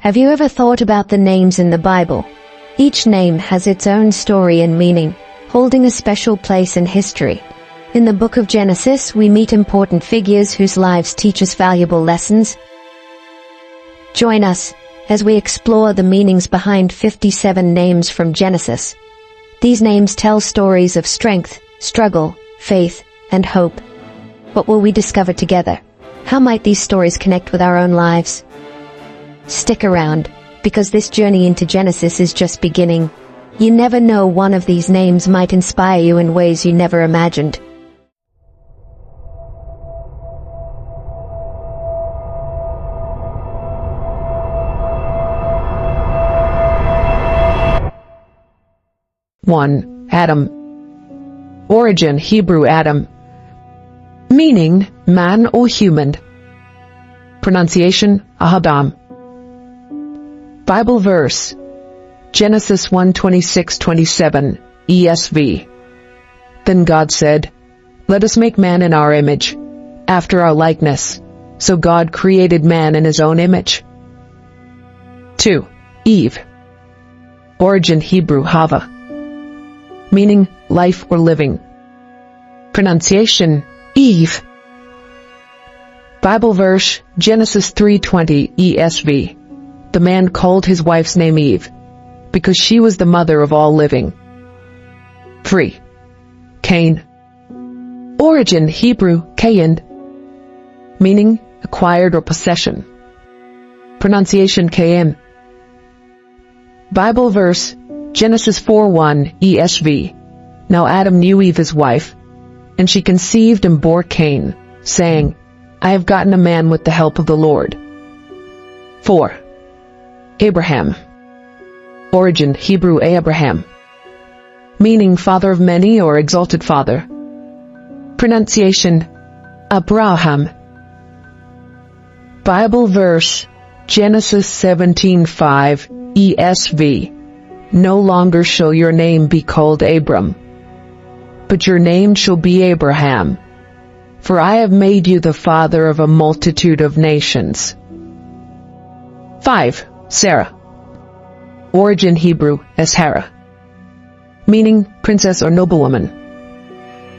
Have you ever thought about the names in the Bible? Each name has its own story and meaning, holding a special place in history. In the book of Genesis, we meet important figures whose lives teach us valuable lessons. Join us as we explore the meanings behind 57 names from Genesis. These names tell stories of strength, struggle, faith, and hope. What will we discover together? How might these stories connect with our own lives? Stick around, because this journey into Genesis is just beginning. You never know, one of these names might inspire you in ways you never imagined. One, Adam. Origin Hebrew Adam, meaning man or human. Pronunciation Ahadam. Bible verse Genesis 1:26-27 ESV. Then God said, "Let us make man in our image, after our likeness." So God created man in his own image. 2. Eve. Origin Hebrew Hava, meaning life or living. Pronunciation Eve. Bible verse Genesis 3:20 ESV. The man called his wife's name Eve, because she was the mother of all living. 3. Cain. Origin Hebrew Cain, meaning acquired or possession. Pronunciation Cain. Bible verse Genesis 4:1 ESV. Now Adam knew Eve his wife, and she conceived and bore Cain, saying, "I have gotten a man with the help of the Lord." 4. Abraham. Origin Hebrew Abraham, meaning father of many or exalted father. Pronunciation Abraham. Bible verse Genesis 17:5 ESV. No longer shall your name be called Abram, but your name shall be Abraham, for I have made you the father of a multitude of nations. 5. Sarah. Origin Hebrew Sarah, meaning princess or noblewoman.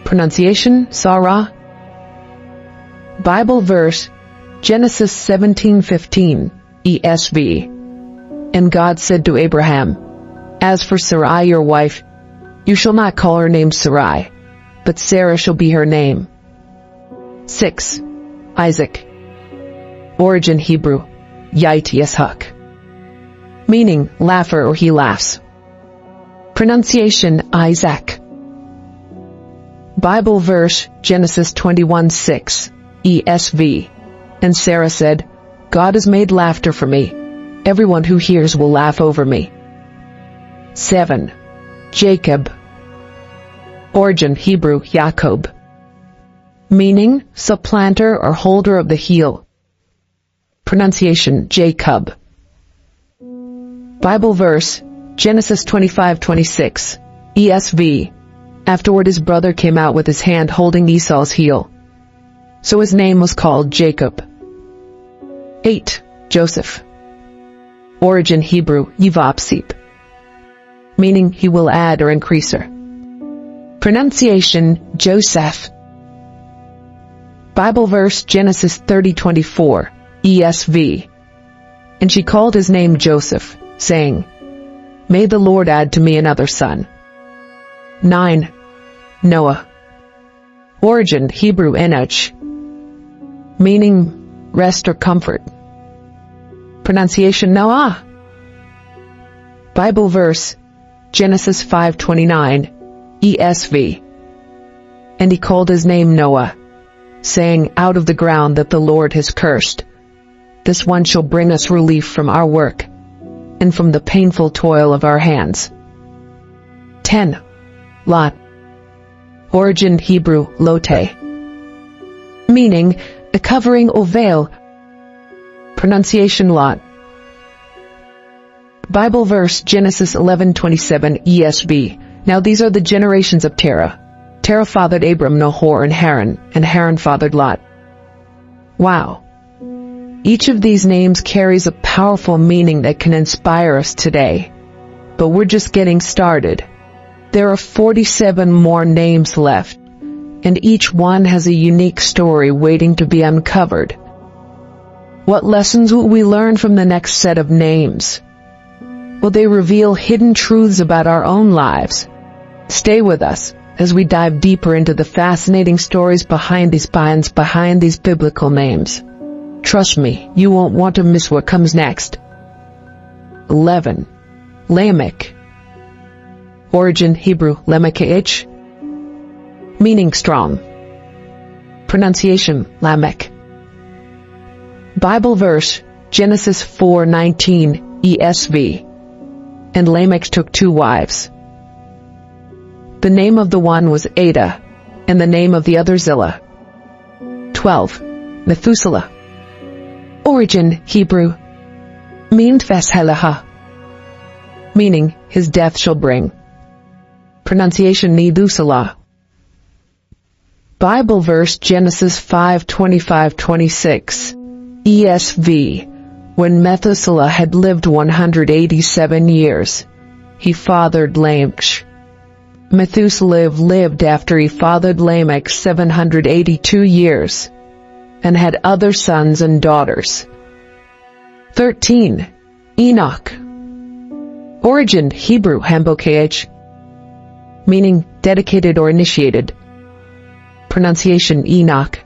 Pronunciation Sarah. Bible verse Genesis 17:15 ESV. And God said to Abraham, "As for Sarai your wife, you shall not call her name Sarai, but Sarah shall be her name." 6. Isaac. Origin Hebrew Yait Yishak, meaning laugher or he laughs. Pronunciation Isaac. Bible verse Genesis 21:6 ESV. And Sarah said, "God has made laughter for me. Everyone who hears will laugh over me." 7. Jacob. Origin Hebrew Yaakov, meaning supplanter or holder of the heel. Pronunciation Jacob. Bible verse Genesis 25:26 ESV. Afterward his brother came out with his hand holding Esau's heel, so his name was called Jacob. 8. Joseph. Origin Hebrew Yivapsip, meaning he will add or increase her. Pronunciation Joseph. Bible verse Genesis 30:24 ESV. And she called his name Joseph, saying, "May the Lord add to me another son." 9. Noah. Origin Hebrew Enoch, meaning rest or comfort. Pronunciation Noah. Bible verse Genesis 5:29 ESV. And he called his name Noah, saying, "Out of the ground that the Lord has cursed, this one shall bring us relief from our work, and from the painful toil of our hands." 10. Lot. Origin Hebrew Lote, meaning a covering or veil. Pronunciation Lot. Bible verse Genesis 11:27 ESV. Now these are the generations of Terah. Terah fathered Abram, Nahor, and Haran fathered Lot. Wow. Each of these names carries a powerful meaning that can inspire us today. But we're just getting started. There are 47 more names left, and each one has a unique story waiting to be uncovered. What lessons will we learn from the next set of names? Will they reveal hidden truths about our own lives? Stay with us as we dive deeper into the fascinating stories behind these biblical names. Trust me, you won't want to miss what comes next. 11. Lamech. Origin Hebrew Lamech, meaning strong. Pronunciation Lamech. Bible verse Genesis 4:19 ESV. And Lamech took 2 wives. The name of the one was Ada, and the name of the other Zillah. 12. Methuselah. Origin Hebrew Mindveshelaha, meaning his death shall bring. Pronunciation Methuselah. Bible verse Genesis 5:25-26 ESV. When Methuselah had lived 187 years, he fathered Lamech. Methuselah lived after he fathered Lamech 782 years, and had other sons and daughters. 13. Enoch. Origin Hebrew Hambokh, meaning dedicated or initiated. Pronunciation Enoch.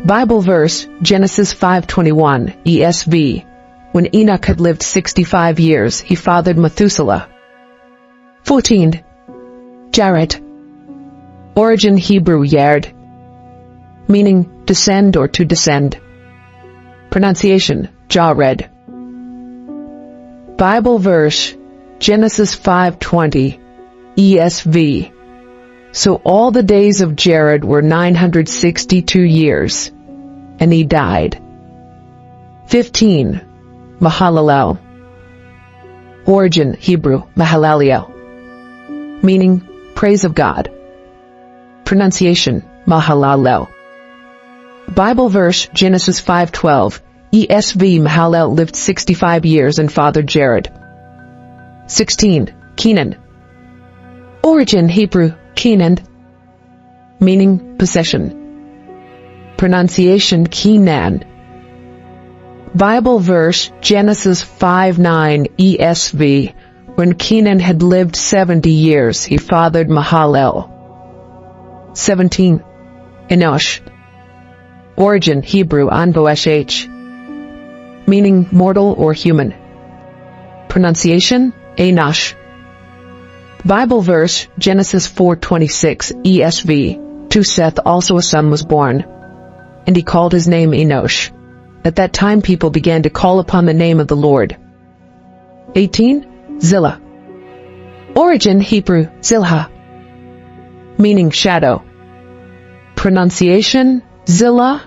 Bible verse Genesis 5:21 ESV. When Enoch had lived 65 years, he fathered Methuselah. 14. Jared. Origin Hebrew Yard, meaning descend or to descend. Pronunciation Jared. Bible verse Genesis 5:20 ESV. So all the days of Jared were 962 years, and he died. 15. Mahalalel. Origin Hebrew Mahalalel, meaning praise of God. Pronunciation Mahalalel. Bible verse Genesis 5:12 ESV. Mahalalel lived 65 years and fathered Jared. 16. Kenan. Origin Hebrew Kenan, meaning possession. Pronunciation Kenan. Bible verse Genesis 5:9 ESV. When Kenan had lived 70 years, he fathered Mahalalel. 17. Enosh. Origin Hebrew Anbosh, meaning mortal or human. Pronunciation Enosh. Bible verse Genesis 4:26 ESV. To Seth also a son was born, and he called his name Enosh. At that time people began to call upon the name of the Lord. 18. Zillah. Origin Hebrew Zilha, meaning shadow. Pronunciation Zillah.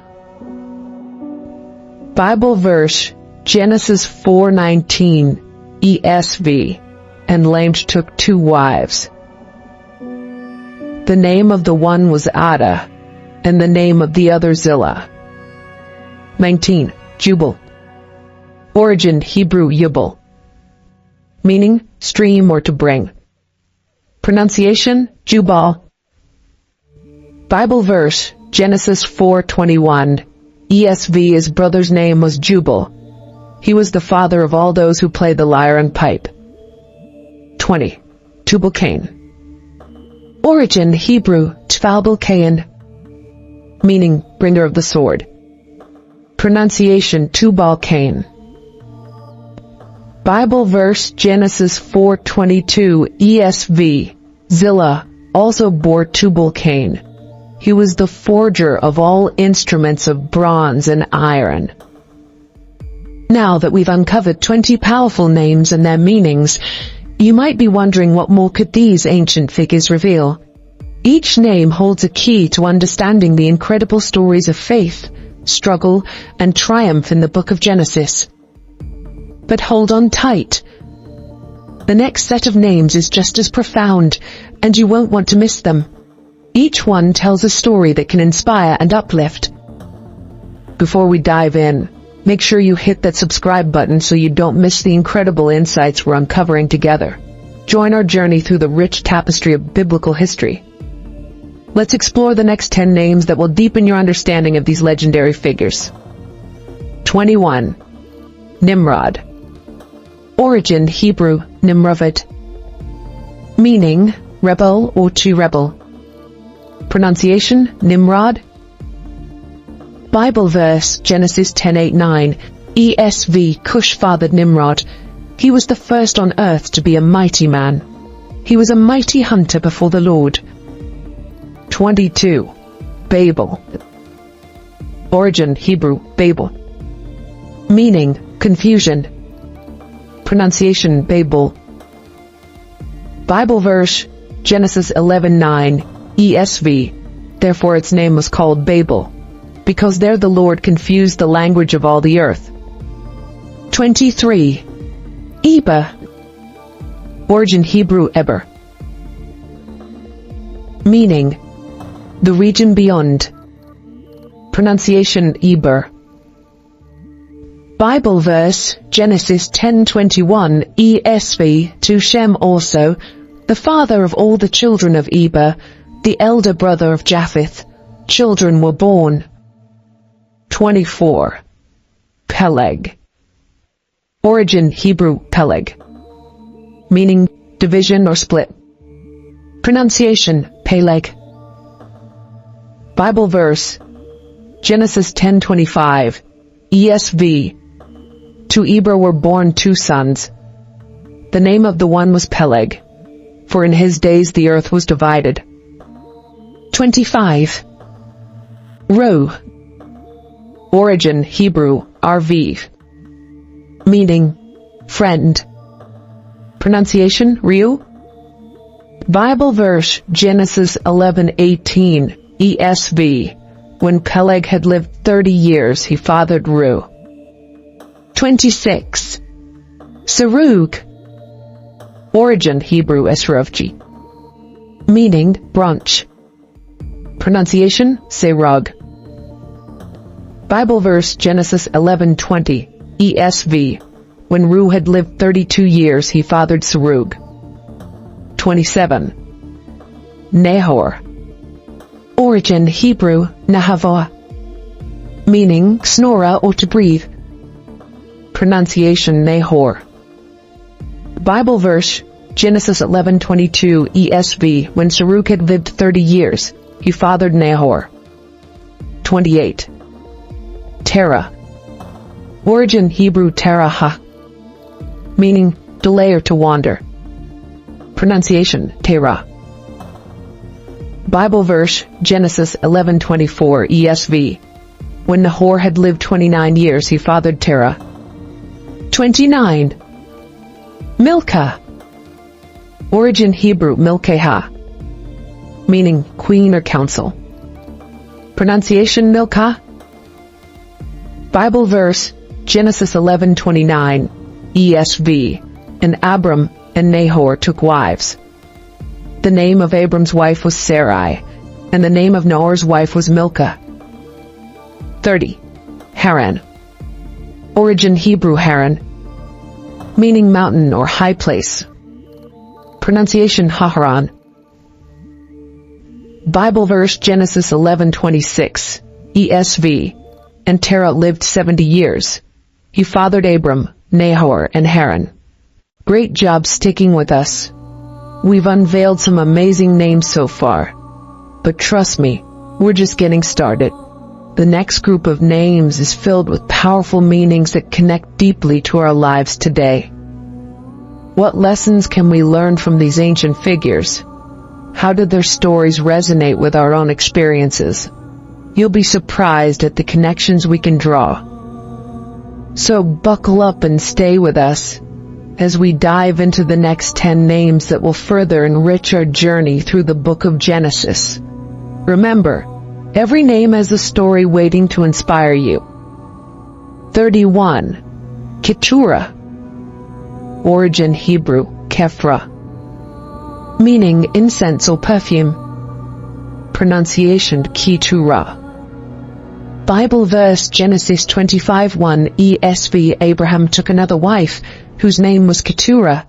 Bible verse Genesis 4:19 ESV. And Lamech took 2 wives. The name of the one was Ada, and the name of the other Zillah. 19. Jubal. Origin Hebrew Yubal, meaning stream or to bring. Pronunciation Jubal. Bible verse Genesis 4:21 ESV. His brother's name was Jubal. He was the father of all those who play the lyre and pipe. 20. Tubal-Cain. Origin Hebrew Tubal-Cain, meaning bringer of the sword. Pronunciation Tubal-Cain. Bible verse Genesis 4:22 ESV. Zillah also bore Tubal-Cain. He was the forger of all instruments of bronze and iron. Now that we've uncovered 20 powerful names and their meanings, you might be wondering what more could these ancient figures reveal. Each name holds a key to understanding the incredible stories of faith, struggle, and triumph in the book of Genesis. But hold on tight. The next set of names is just as profound, and you won't want to miss them. Each one tells a story that can inspire and uplift. Before we dive in, Make sure you hit that subscribe button so you don't miss the incredible insights we're uncovering together. Join our journey through the rich tapestry of biblical history. Let's explore the next 10 names that will deepen your understanding of these legendary figures. 21. Nimrod. Origin Hebrew, Nimravat. Meaning, rebel or to rebel. Pronunciation, Nimrod. Bible verse, Genesis 10:8-9, ESV, Cush fathered Nimrod. He was the first on earth to be a mighty man. He was a mighty hunter before the Lord. 22. Babel. Origin Hebrew, Babel. Meaning, confusion. Pronunciation, Babel. Bible verse, Genesis 11:9, ESV. Therefore its name was called Babel, because there the Lord confused the language of all the earth. 23. Eber. Origin Hebrew, Eber. Meaning, the region beyond. Pronunciation, Eber. Bible verse, Genesis 10:21, ESV, to Shem also, the father of all the children of Eber, the elder brother of Japheth, children were born. 24. Peleg. Origin Hebrew, Peleg. Meaning, division or split. Pronunciation, Peleg. Bible verse, Genesis 10:25, ESV. To Eber were born 2 sons. The name of the one was Peleg, for in his days the earth was divided. 25. Ro. Origin Hebrew, Arviv. Meaning, friend. Pronunciation, Reu. Bible verse, Genesis 11:18, ESV. When Peleg had lived 30 years, he fathered Reu. 26. Serug. Origin Hebrew, Esrovchi. Meaning, branch. Pronunciation, Serug. Bible verse, Genesis 11:20, ESV. When Reu had lived 32 years, he fathered Serug. 27. Nahor. Origin Hebrew, Nahavah. Meaning, snorer or to breathe. Pronunciation, Nahor. Bible verse, Genesis 11:22, ESV. When Serug had lived 30 years, he fathered Nahor. 28. Terah. Origin Hebrew, Terah, meaning, delay or to wander. Pronunciation, Terah. Bible verse, Genesis 11:24, ESV. When Nahor had lived 29 years, he fathered Terah. 29. Milcah. Origin Hebrew, Milcah, meaning queen or council. Pronunciation, Milcah. Bible verse, Genesis 11:29, ESV. And Abram and Nahor took wives. The name of Abram's wife was Sarai, and the name of Nahor's wife was Milcah. 30. Haran. Origin Hebrew, Haran, meaning mountain or high place. Pronunciation, Haharan. Bible verse, Genesis 11:26, ESV. And Terah lived 70 years. He fathered Abram, Nahor, and Haran. Great job sticking with us. We've unveiled some amazing names so far. But trust me, we're just getting started. The next group of names is filled with powerful meanings that connect deeply to our lives today. What lessons can we learn from these ancient figures? How did their stories resonate with our own experiences? You'll be surprised at the connections we can draw. So buckle up and stay with us as we dive into the next 10 names that will further enrich our journey through the book of Genesis. Remember, every name has a story waiting to inspire you. 31. Keturah. Origin Hebrew, Kephra, meaning incense or perfume. Pronunciation, Keturah. Bible verse Genesis 25:1 ESV. Abraham took another wife, whose name was Keturah.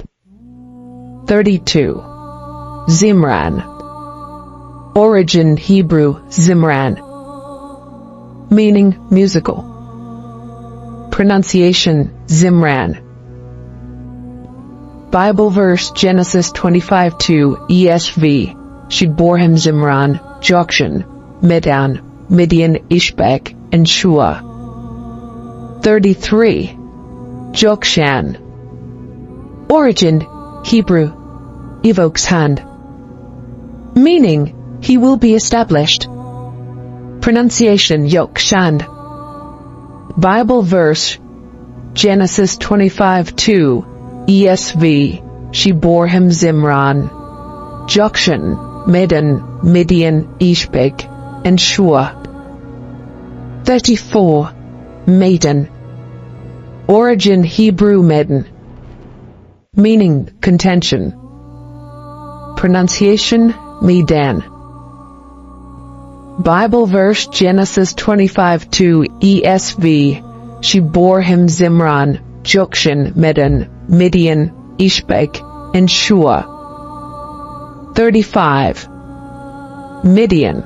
32. Zimran. Origin Hebrew Zimran, meaning musical. Pronunciation Zimran. Bible verse Genesis 25:2 ESV. She bore him Zimran, Jokshan, Medan, Midian, Ishbak, and Shua. 33. Jokshan. Origin Hebrew evokes hand, meaning he will be established. Pronunciation Yokshan. Bible verse Genesis 25:2 ESV. She bore him Zimran, Jokshan, Medan, Midian, Ishbak, and Shua. 34. Maiden. Origin Hebrew Medan, meaning contention. Pronunciation Medan. Bible verse Genesis 25:2 ESV. She bore him Zimran, Jokshan, Medan, Midian, Ishbak, and Shua. 35. Midian.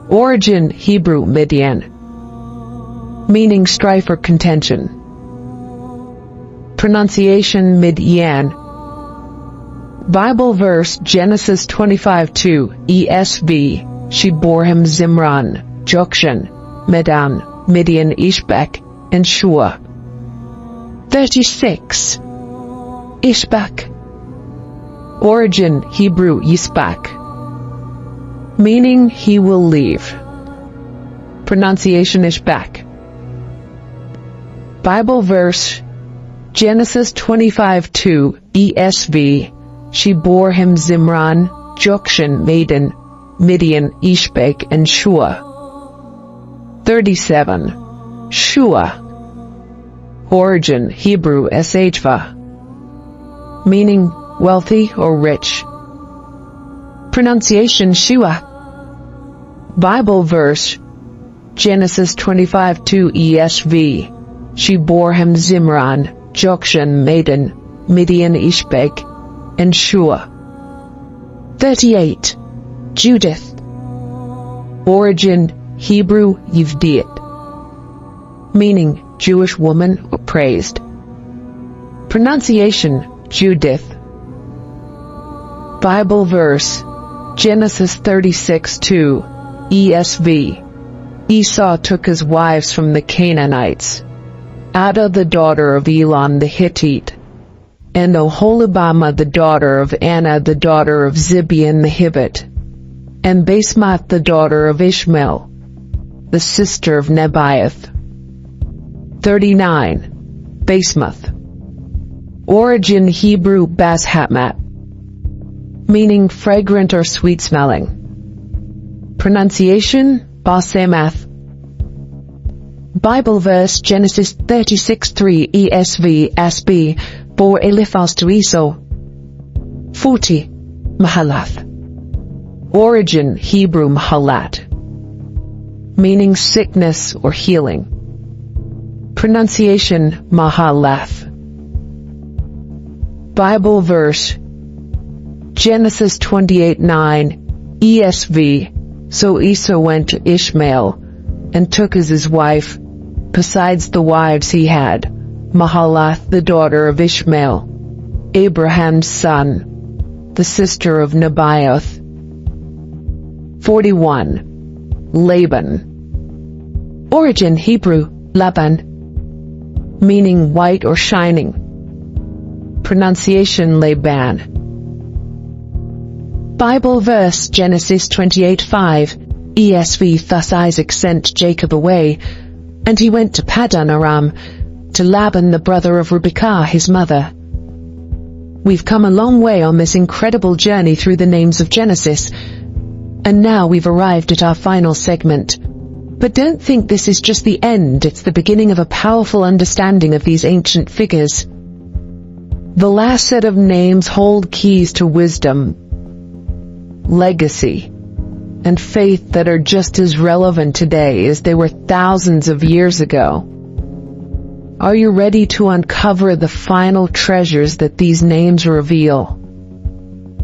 Origin Hebrew Midian, meaning strife or contention. Pronunciation Midian. Bible verse Genesis 25:2 ESV. She bore him Zimran, Jokshan, Medan, Midian, Ishbak, and Shua. 36. Ishbak. Origin Hebrew Yisbak, meaning he will leave. Pronunciation Ishbak. Bible verse Genesis 25:2 ESV. She bore him Zimran, Jokshan, Medan, Midian, Ishbak, and Shua. 37. Shua. Origin Hebrew Shva, meaning wealthy or rich. Pronunciation Shua. Bible verse Genesis 25:2 ESV. She bore him Zimran, Jokshan, Medan, Midian, Ishbak, and Shua. 38. Judith. Origin Hebrew Yivdiat, meaning Jewish woman or praised. Pronunciation Judith. Bible verse Genesis 36:2 ESV. Esau took his wives from the Canaanites, Ada the daughter of Elon the Hittite, and Oholibamah the daughter of Anna the daughter of Zibeon the Hivite, and Basemath the daughter of Ishmael, the sister of Nebaioth. 39. Basemath. Origin Hebrew Bashatmat, meaning fragrant or sweet-smelling. Pronunciation Basemath. Bible verse Genesis 36:3 ESV. Asbi bore Eliphaz to Esau. 40. Mahalath. Origin Hebrew Mahalat, meaning sickness or healing. Pronunciation Mahalath. Bible verse Genesis 28:9 ESV. So Esau went to Ishmael and took as his wife, besides the wives he had, Mahalath the daughter of Ishmael, Abraham's son, the sister of Nebaioth. 41. Laban. Origin Hebrew Laban, meaning white or shining. Pronunciation Laban. Bible verse Genesis 28:5 ESV. Thus Isaac sent Jacob away, and he went to Paddan Aram, to Laban the brother of Rebekah his mother. We've come a long way on this incredible journey through the names of Genesis, and now we've arrived at our final segment. But don't think this is just the end, it's the beginning of a powerful understanding of these ancient figures. The last set of names hold keys to wisdom, legacy, and faith that are just as relevant today as they were thousands of years ago. Are you ready to uncover the final treasures that these names reveal?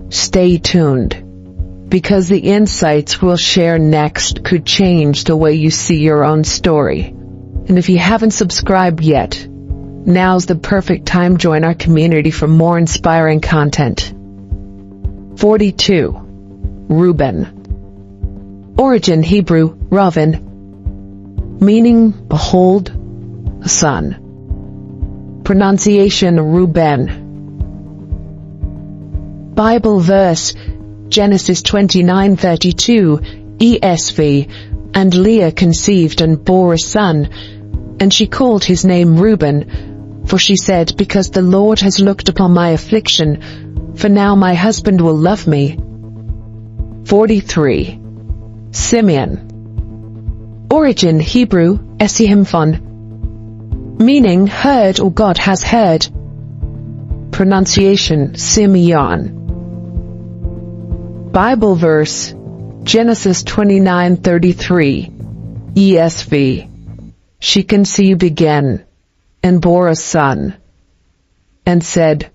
Stay tuned, because the insights we'll share next could change the way you see your own story. And if you haven't subscribed yet, now's the perfect time. Join our community for more inspiring content. 42. Reuben. Origin Hebrew, Ravin, meaning behold, a son. Pronunciation Reuben. Bible verse Genesis 29:32 ESV. And Leah conceived and bore a son, and she called his name Reuben, for she said, because the Lord has looked upon my affliction, for now my husband will love me. 43. Simeon. Origin Hebrew, Esihimphon, meaning heard or God has heard. Pronunciation Simeon. Bible verse Genesis 29:33 ESV. She conceived again and bore a son, and said,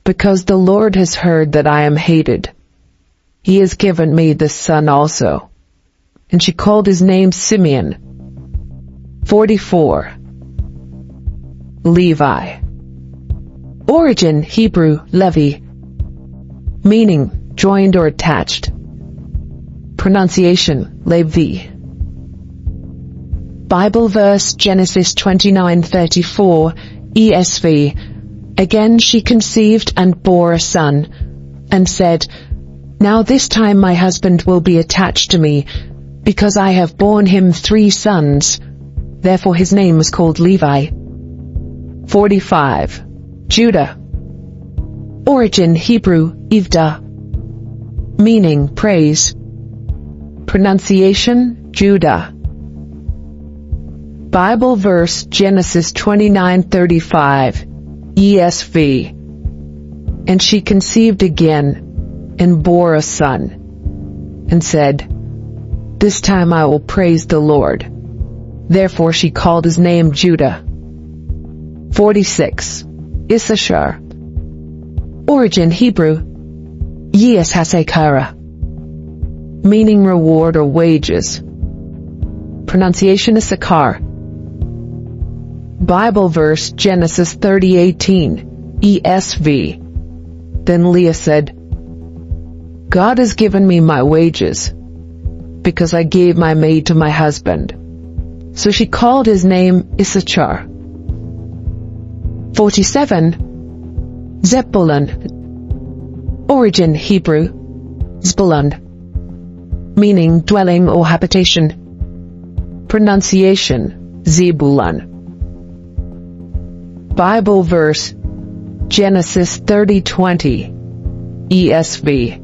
because the Lord has heard that I am hated, he has given me this son also. And she called his name Simeon. 44. Levi. Origin Hebrew, Levi, meaning joined or attached. Pronunciation Levi. Bible verse Genesis 29:34 ESV. Again she conceived and bore a son, and said, now this time my husband will be attached to me, because I have borne him 3 sons. Therefore his name was called Levi. 45. Judah. Origin Hebrew, Ivda, meaning praise. Pronunciation Judah. Bible verse Genesis 29:35 ESV. And she conceived again and bore a son, and said, this time I will praise the Lord. Therefore she called his name Judah. 46. Issachar. Origin Hebrew, Yishasakara, meaning reward or wages. Pronunciation Issachar. Bible verse Genesis 30:18 ESV. Then Leah said, God has given me my wages, because I gave my maid to my husband. So she called his name Issachar. 47. Zebulun. Origin Hebrew, Zebulun, meaning dwelling or habitation. Pronunciation Zebulun. Bible verse Genesis 30:20 ESV.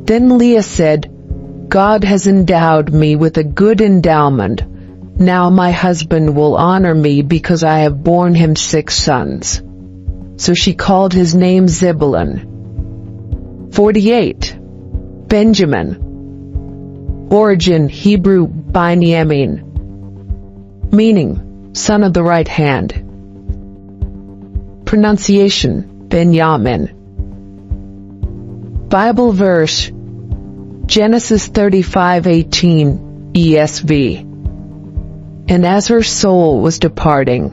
Then Leah said, God has endowed me with a good endowment. Now my husband will honor me because I have borne him 6 sons. So she called his name Zebulun. 48. Benjamin. Origin Hebrew, Binyamin, meaning son of the right hand. Pronunciation Benjamin. Bible verse Genesis 35:18 ESV. And as her soul was departing,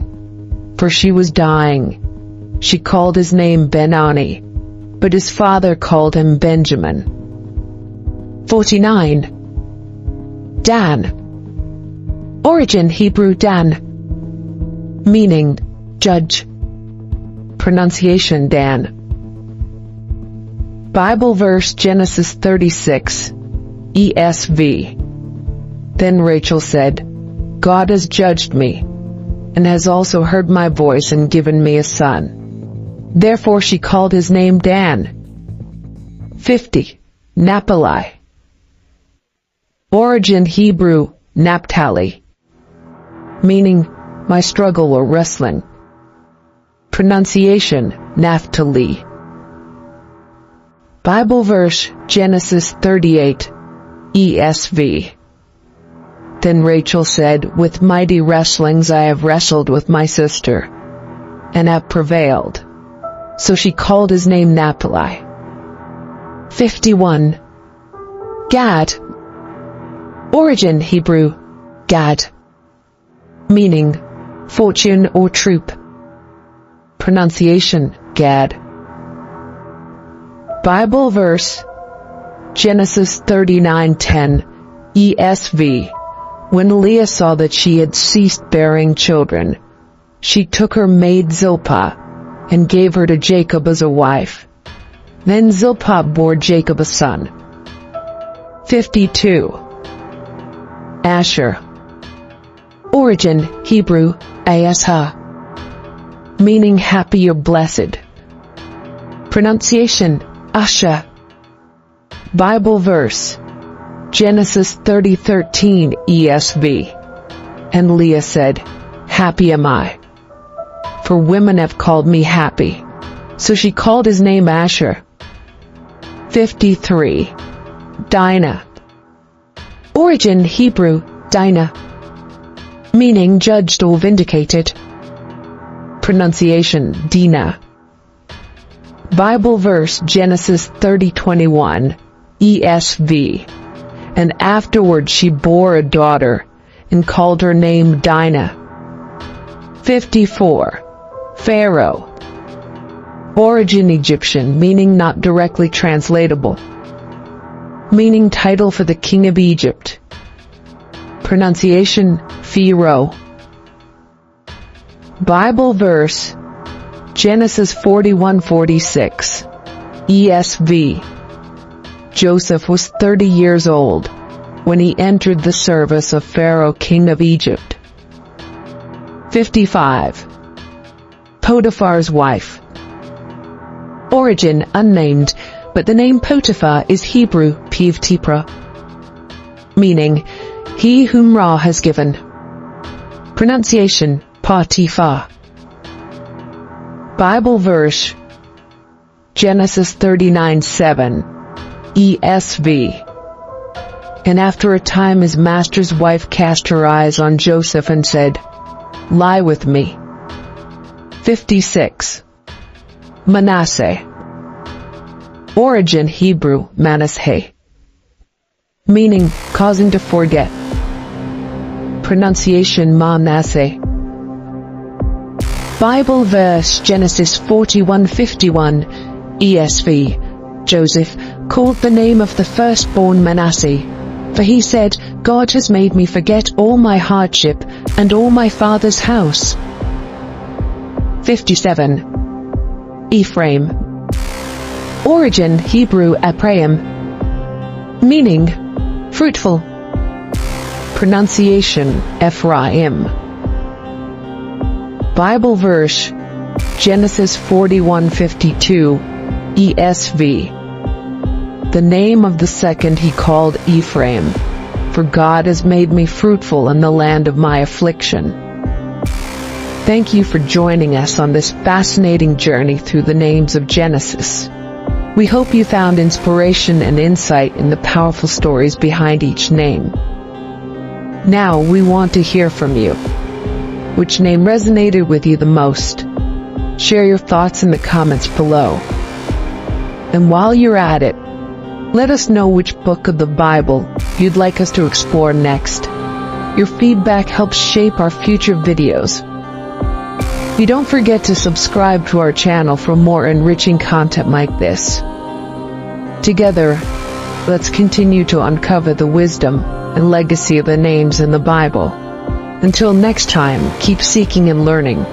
for she was dying, she called his name Ben-Ani, but his father called him Benjamin. 49. Dan. Origin Hebrew Dan, meaning judge. Pronunciation Dan. Bible verse Genesis 36 ESV. Then Rachel said, God has judged me, and has also heard my voice and given me a son. Therefore she called his name Dan. 50. Naphtali. Origin Hebrew, Naphtali, meaning my struggle or wrestling. Pronunciation Naphtali. Bible verse, Genesis 38, ESV. Then Rachel said, with mighty wrestlings I have wrestled with my sister, and have prevailed. So she called his name Naphtali. 51. Gad. Origin Hebrew, Gad, meaning fortune or troop. Pronunciation, Gad. Bible verse, Genesis 39:10, ESV. When Leah saw that she had ceased bearing children, she took her maid Zilpah and gave her to Jacob as a wife. Then Zilpah bore Jacob a son. 52. Asher. Origin Hebrew, Asha, meaning happy or blessed. Pronunciation, Asha. Bible verse, Genesis 30:13 ESV. And Leah said, happy am I, for women have called me happy. So she called his name Asher. 53. Dinah. Origin Hebrew, Dinah, meaning judged or vindicated. Pronunciation, Dinah. Bible verse, Genesis 30:21, ESV. And afterward she bore a daughter, and called her name Dinah. 54. Pharaoh. Origin Egyptian, meaning not directly translatable. Meaning title for the king of Egypt. Pronunciation, Pharaoh. Bible verse, Genesis 41:46, ESV. Joseph was 30 years old when he entered the service of Pharaoh, king of Egypt. 55. Potiphar's wife. Origin unnamed, but the name Potiphar is Hebrew Pivtipra, meaning he whom Ra has given. Pronunciation, Potiphar. Bible verse, Genesis 39:7, ESV. And after a time his master's wife cast her eyes on Joseph and said, lie with me. 56. Manasseh. Origin Hebrew, Manasseh, meaning causing to forget. Pronunciation, Manasseh. Bible verse, Genesis 41:51, ESV. Joseph called the name of the firstborn Manasseh, for he said, God has made me forget all my hardship and all my father's house. 57. Ephraim. Origin Hebrew Ephraim, meaning fruitful. Pronunciation, Ephraim. Bible verse, Genesis 41:52, ESV. The name of the second he called Ephraim, for God has made me fruitful in the land of my affliction. Thank you for joining us on this fascinating journey through the names of Genesis. We hope you found inspiration and insight in the powerful stories behind each name. Now we want to hear from you. Which name resonated with you the most? Share your thoughts in the comments below. And while you're at it, let us know which book of the Bible you'd like us to explore next. Your feedback helps shape our future videos. You don't forget to subscribe to our channel for more enriching content like this. Together, let's continue to uncover the wisdom and legacy of the names in the Bible. Until next time, keep seeking and learning.